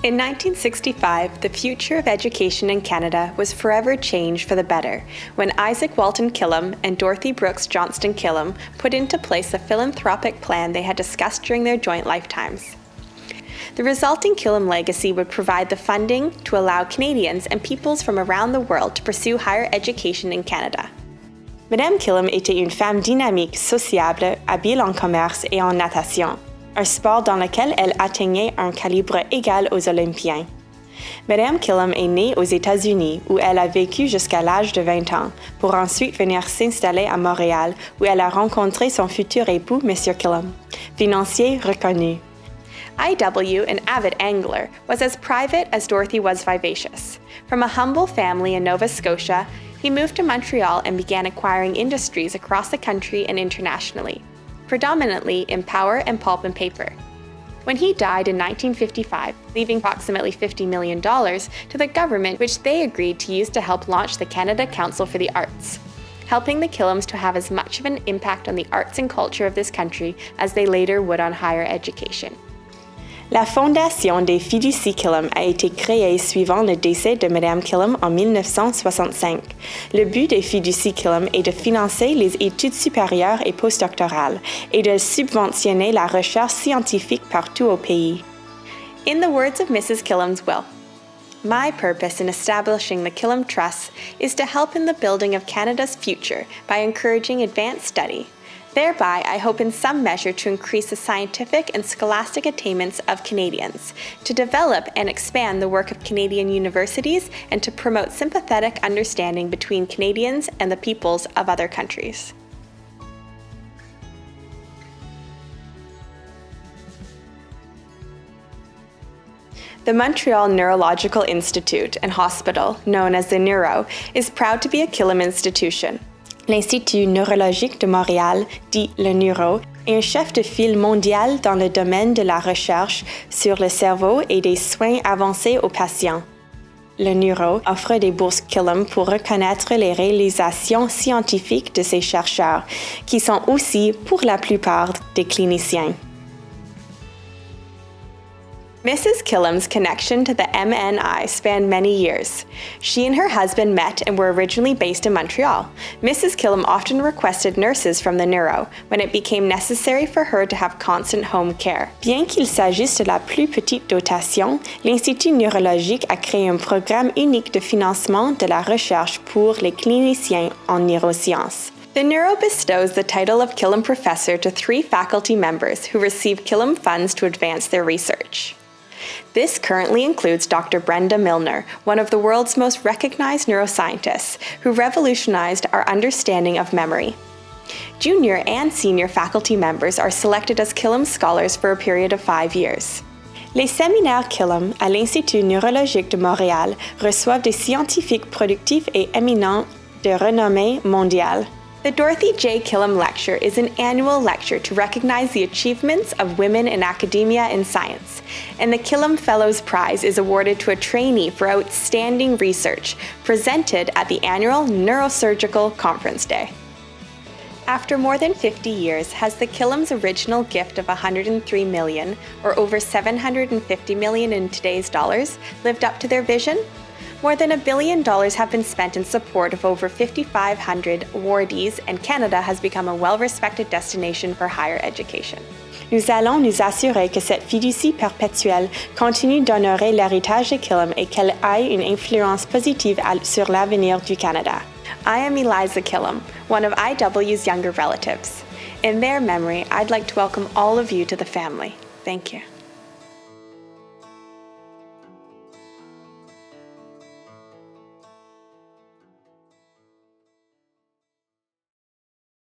In 1965, the future of education in Canada was forever changed for the better when Izaak Walton Killam and Dorothy Brooks Johnston Killam put into place a philanthropic plan they had discussed during their joint lifetimes. The resulting Killam legacy would provide the funding to allow Canadians and peoples from around the world to pursue higher education in Canada. Madame Killam était une femme dynamique, sociable, habile en commerce et en natation, un sport dans lequel elle atteignait un calibre égal aux Olympiens. Madame Killam est née aux États-Unis, où elle a vécu jusqu'à l'âge de 20 ans, pour ensuite venir s'installer à Montréal, où elle a rencontré son futur époux, M. Killam, financier reconnu. I.W., an avid angler, was as private as Dorothy was vivacious. From a humble family in Nova Scotia, he moved to Montreal and began acquiring industries across the country and internationally, predominantly in power and pulp and paper. When he died in 1955, leaving approximately $50 million to the government, which they agreed to use to help launch the Canada Council for the Arts, helping the Killams to have as much of an impact on the arts and culture of this country as they later would on higher education. La fondation des Fiducies Killam a été créée suivant le décès de Madame Killam en 1965. Le but des Fiducies Killam est de financer les études supérieures et postdoctorales et de subventionner la recherche scientifique partout au pays. In the words of Mrs. Killam's will, "My purpose in establishing the Killam Trusts is to help in the building of Canada's future by encouraging advanced study. Thereby, I hope in some measure to increase the scientific and scholastic attainments of Canadians, to develop and expand the work of Canadian universities, and to promote sympathetic understanding between Canadians and the peoples of other countries." The Montreal Neurological Institute and Hospital, known as the Neuro, is proud to be a Killam institution. L'Institut neurologique de Montréal, dit le Neuro, est un chef de file mondial dans le domaine de la recherche sur le cerveau et des soins avancés aux patients. Le Neuro offre des bourses Killam pour reconnaître les réalisations scientifiques de ses chercheurs, qui sont aussi, pour la plupart, des cliniciens. Mrs. Killam's connection to the MNI spanned many years. She and her husband met and were originally based in Montreal. Mrs. Killam often requested nurses from the Neuro when it became necessary for her to have constant home care. Bien qu'il s'agisse de la plus petite dotation, l'Institut neurologique a créé un programme unique de financement de la recherche pour les cliniciens en neurosciences. The Neuro bestows the title of Killam Professor to 3 faculty members who receive Killam funds to advance their research. This currently includes Dr. Brenda Milner, one of the world's most recognized neuroscientists, who revolutionized our understanding of memory. Junior and senior faculty members are selected as Killam Scholars for a period of 5 years. Les séminaires Killam à l'Institut neurologique de Montréal reçoivent des scientifiques productifs et éminents de renommée mondiale. The Dorothy J. Killam Lecture is an annual lecture to recognize the achievements of women in academia and science, and the Killam Fellows Prize is awarded to a trainee for outstanding research, presented at the annual Neurosurgical Conference Day. After more than 50 years, has the Killam's original gift of $103 million, or over $750 million in today's dollars, lived up to their vision? More than $1 billion have been spent in support of over 5,500 awardees, and Canada has become a well-respected destination for higher education. Nous allons nous assurer que cette fiducie perpétuelle continue d'honorer l'héritage de Killam et qu'elle ait une influence positive sur l'avenir du Canada. I am Eliza Killam, one of IW's younger relatives. In their memory, I'd like to welcome all of you to the family. Thank you.